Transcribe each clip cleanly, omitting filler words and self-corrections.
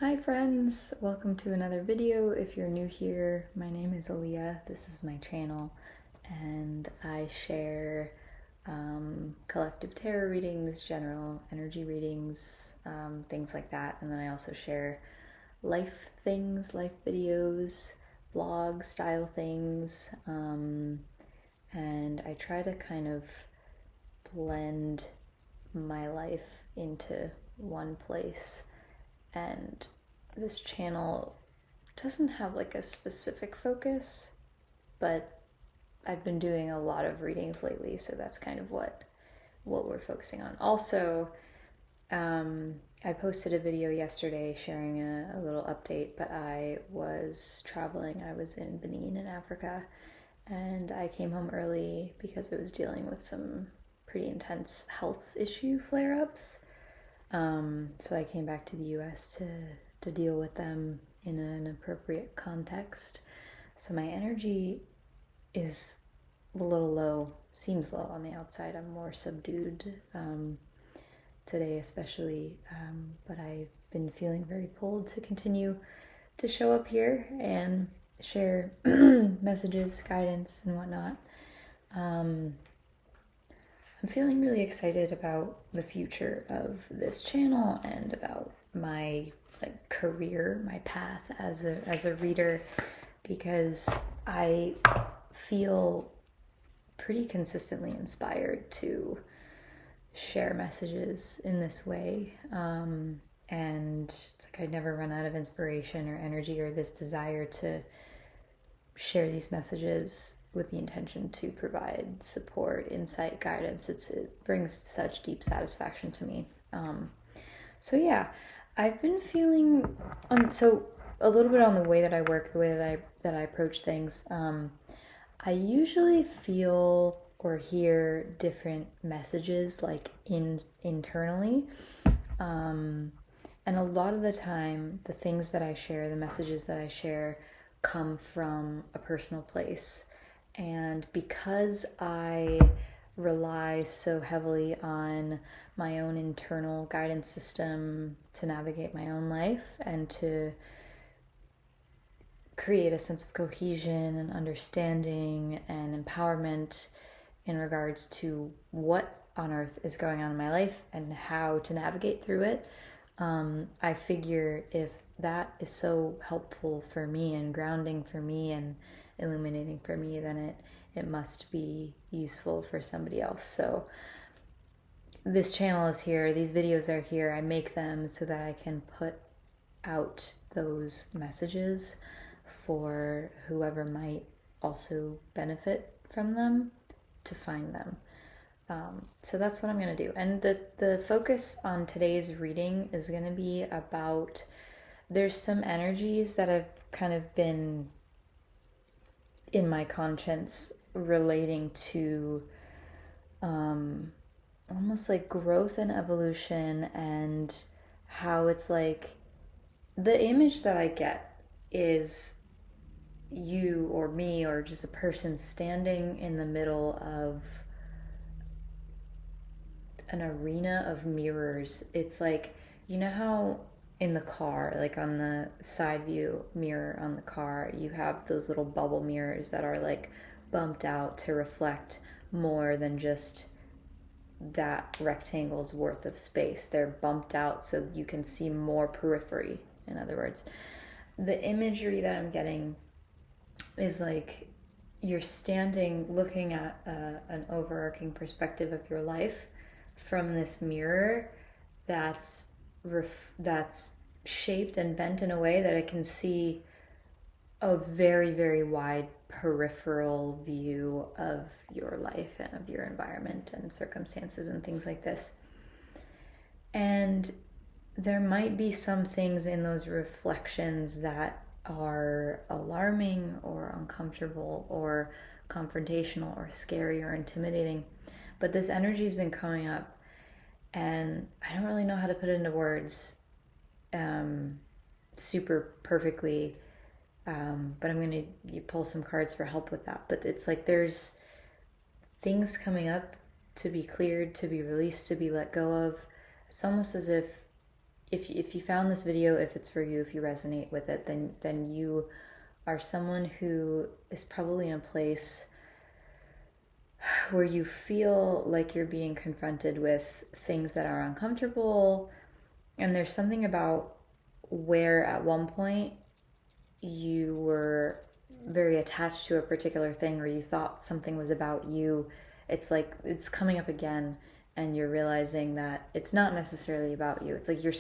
Hi friends, welcome to another video. If you're new here, my name is Aaliyah. This is my channel and I share collective tarot readings, general energy readings, things like that. And then I also share life things, life videos, vlog style things, and I try to kind of blend my life into one place. And this channel doesn't have like a specific focus, but I've been doing a lot of readings lately, so that's kind of what we're focusing on. Also, I posted a video yesterday sharing a little update, but I was traveling. I was in Benin in Africa, and I came home early because I was dealing with some pretty intense health issue flare-ups. So I came back to the US to deal with them in an appropriate context. So my energy is a little low, seems low on the outside. I'm more subdued today especially, but I've been feeling very pulled to continue to show up here and share messages, guidance, and whatnot. I'm feeling really excited about the future of this channel and about my career, my path as a reader, because I feel pretty consistently inspired to share messages in this way. And it's like I never run out of inspiration or energy or this desire to share these messages with the intention to provide support, insight, guidance. It brings such deep satisfaction to me. So yeah, I've been feeling so a little bit on the way that I work, the way that I approach things. I usually feel or hear different messages like internally. And a lot of the time, the things that I share, the messages that I share, come from a personal place. And because I rely so heavily on my own internal guidance system to navigate my own life and to create a sense of cohesion and understanding and empowerment in regards to what on earth is going on in my life and how to navigate through it, I figure if that is so helpful for me and grounding for me and illuminating for me, then it must be useful for somebody else. So this channel is here, these videos are here, I make them so that I can put out those messages for whoever might also benefit from them to find them. So that's what I'm going to do. And the focus on today's reading is going to be about, there's some energies that have kind of been in my conscience relating to almost like growth and evolution, and how it's like the image that I get is you or me or just a person standing in the middle of an arena of mirrors. It's like, you know how in the car, like on the side view mirror on the car, you have those little bubble mirrors that are like bumped out to reflect more than just that rectangle's worth of space. They're bumped out so you can see more periphery. In other words, the imagery that I'm getting is like you're standing looking at an overarching perspective of your life from this mirror that's shaped and bent in a way that it can see a very, very wide peripheral view of your life and of your environment and circumstances and things like this. And there might be some things in those reflections that are alarming or uncomfortable or confrontational or scary or intimidating. But this energy's been coming up and I don't really know how to put it into words super perfectly, but I'm going to pull some cards for help with that. But it's like there's things coming up to be cleared, to be released, to be let go of. It's almost as if if you found this video, if it's for you, if you resonate with it, then you are someone who is probably in a place where you feel like you're being confronted with things that are uncomfortable, and there's something about where at one point you were very attached to a particular thing, or you thought something was about you. It's like it's coming up again, and you're realizing that it's not necessarily about you. It's like you're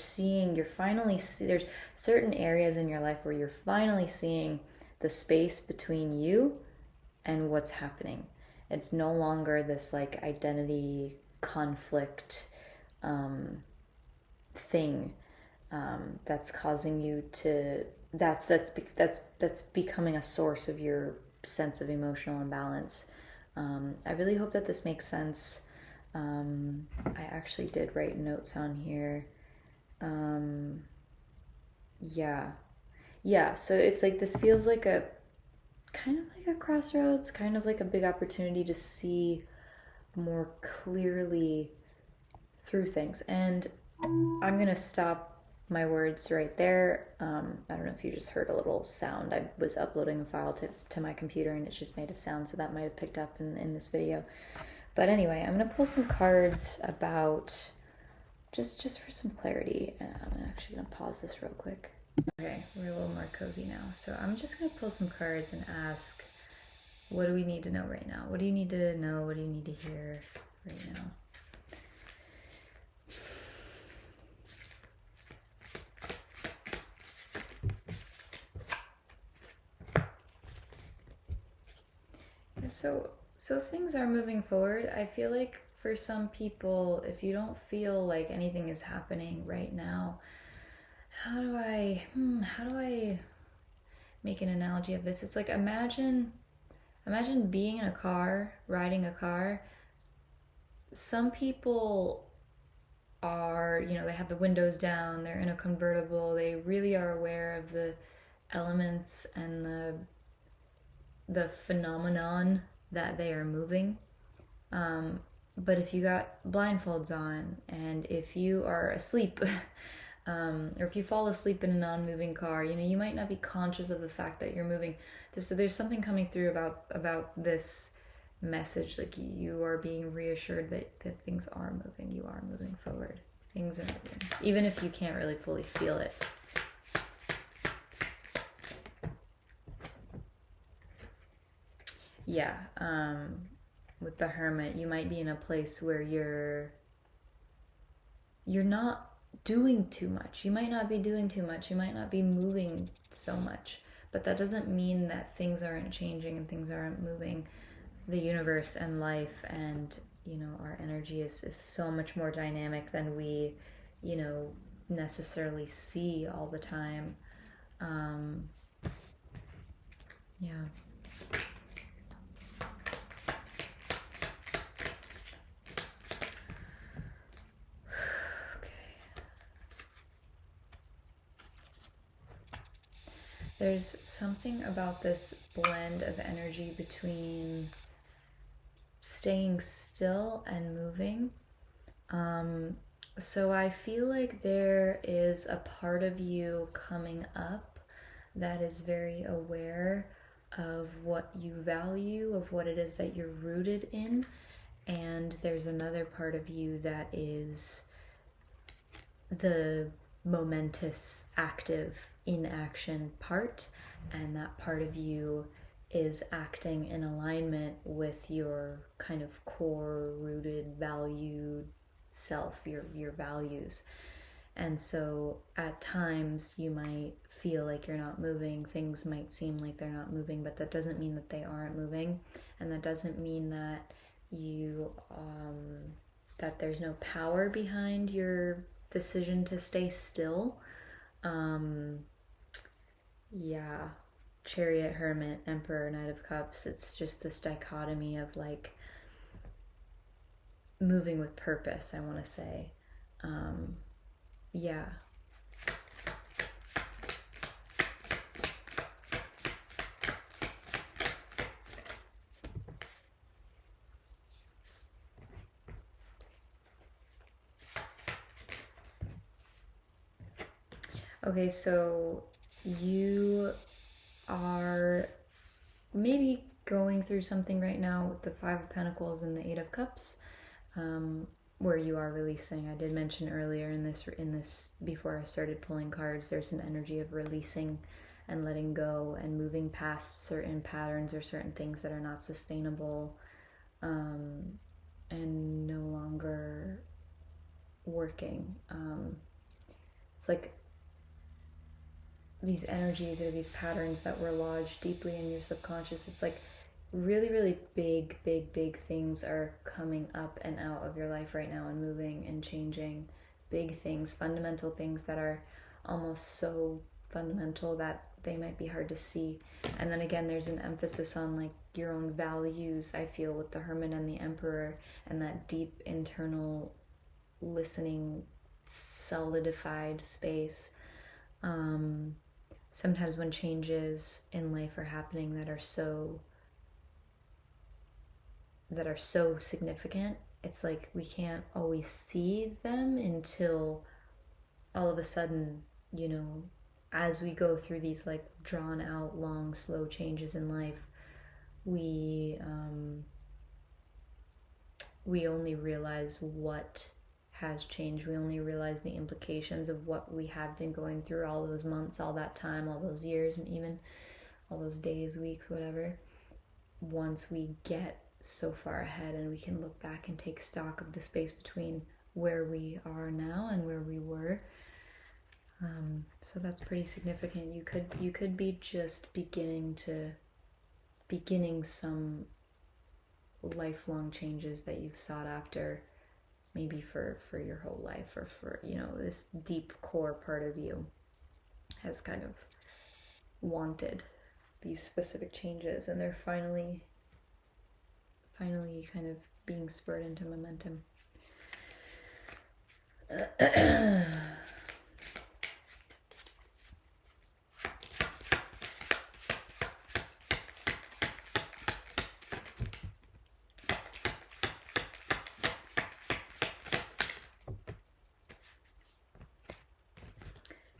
finally there's certain areas in your life where you're finally seeing the space between you and what's happening. It's no longer this like identity conflict thing that's causing you to that's becoming a source of your sense of emotional imbalance. I really hope that this makes sense. I actually did write notes on here. Yeah, so it's like this feels like a kind of like a crossroads, kind of like a big opportunity to see more clearly through things. And I'm gonna stop my words right there. I don't know if you just heard a little sound. I was uploading a file to my computer and it just made a sound, so that might have picked up in this video. But anyway, I'm gonna pull some cards about just for some clarity. And I'm actually gonna pause this real quick. Okay, we're a little more cozy now. So I'm just gonna pull some cards and ask, what do we need to know right now? What do you need to know? What do you need to hear right now? So things are moving forward. I feel like for some people, if you don't feel like anything is happening right now, how do I make an analogy of this? It's like imagine being in a car, riding a car. Some people are, they have the windows down, they're in a convertible, they really are aware of the elements and the phenomenon that they are moving. But if you got blindfolds on, and if you are asleep, or if you fall asleep in a non-moving car, you might not be conscious of the fact that you're moving. So there's something coming through about this message, like you are being reassured that things are moving. You are moving forward. Things are moving, even if you can't really fully feel it. Yeah, with the Hermit, you might be in a place where you're not doing too much. You might not be doing too much. You might not be moving so much. But that doesn't mean that things aren't changing and things aren't moving. The universe and life and, our energy is so much more dynamic than we, necessarily see all the time. Yeah. There's something about this blend of energy between staying still and moving. So I feel like there is a part of you coming up that is very aware of what you value, of what it is that you're rooted in. And there's another part of you that is the momentous, active, in action part, and that part of you is acting in alignment with your kind of core rooted valued self, your values. And so at times you might feel like you're not moving, things might seem like they're not moving, but that doesn't mean that they aren't moving, and that doesn't mean that you that there's no power behind your decision to stay still. Yeah, Chariot, Hermit, Emperor, Knight of Cups. It's just this dichotomy of like moving with purpose, I want to say. Yeah. Okay, so you are maybe going through something right now with the Five of Pentacles and the Eight of Cups, where you are releasing. I did mention earlier in this before I started pulling cards, there's an energy of releasing and letting go and moving past certain patterns or certain things that are not sustainable, and no longer working. It's like these energies or these patterns that were lodged deeply in your subconscious. It's like really, really big things are coming up and out of your life right now and moving and changing. Big things, fundamental things that are almost so fundamental that they might be hard to see. And then again, there's an emphasis on like your own values, I feel, with the Hermit and the Emperor, and that deep internal listening, solidified space. Sometimes when changes in life are happening that are so significant, it's like we can't always see them until all of a sudden, you know, as we go through these like drawn out, long, slow changes in life, we only realize what has changed. We only realize the implications of what we have been going through all those months, all that time, all those years, and even all those days, weeks, whatever, once we get so far ahead and we can look back and take stock of the space between where we are now and where we were. So that's pretty significant. You could be just beginning some lifelong changes that you've sought after, maybe for your whole life, or for, you know, this deep core part of you has kind of wanted these specific changes, and they're finally kind of being spurred into momentum.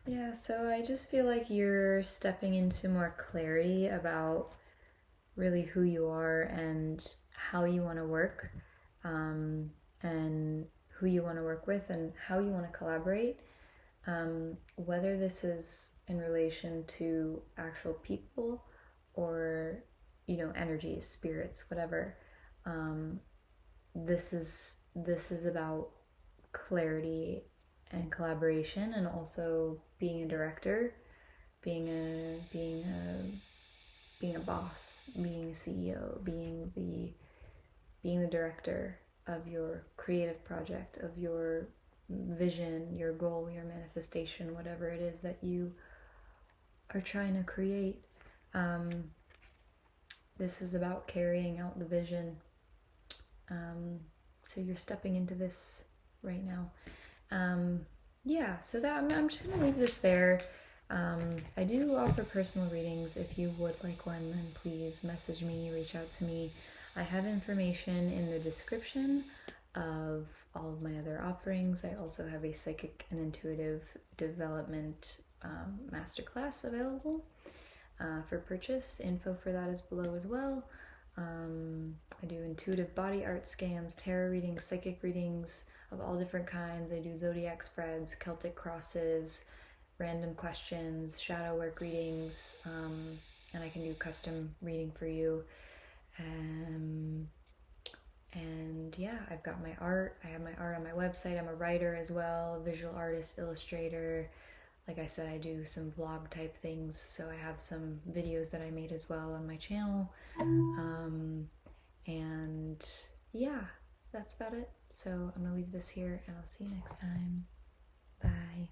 Yeah, so I just feel like you're stepping into more clarity about really who you are and how you want to work, and who you want to work with and how you want to collaborate. Whether this is in relation to actual people or, you know, energies, spirits, whatever. This is about clarity and collaboration, and also being a director, being a boss, being a CEO, being the director of your creative project, of your vision, your goal, your manifestation, whatever it is that you are trying to create. This is about carrying out the vision. So you're stepping into this right now. Yeah, so that I'm just gonna leave this there. I do offer personal readings. If you would like one, then please message me, reach out to me. I have information in the description of all of my other offerings. I also have a psychic and intuitive development masterclass available for purchase. Info for that is below as well. I do intuitive body art scans, tarot readings, psychic readings of all different kinds. I do zodiac spreads, Celtic crosses, random questions, shadow work readings, and I can do custom reading for you. And yeah, I've got my art. I have my art on my website. I'm a writer as well, visual artist, illustrator. Like I said, I do some vlog type things, so I have some videos that I made as well on my channel. And yeah, that's about it. So I'm gonna leave this here, and I'll see you next time. Bye.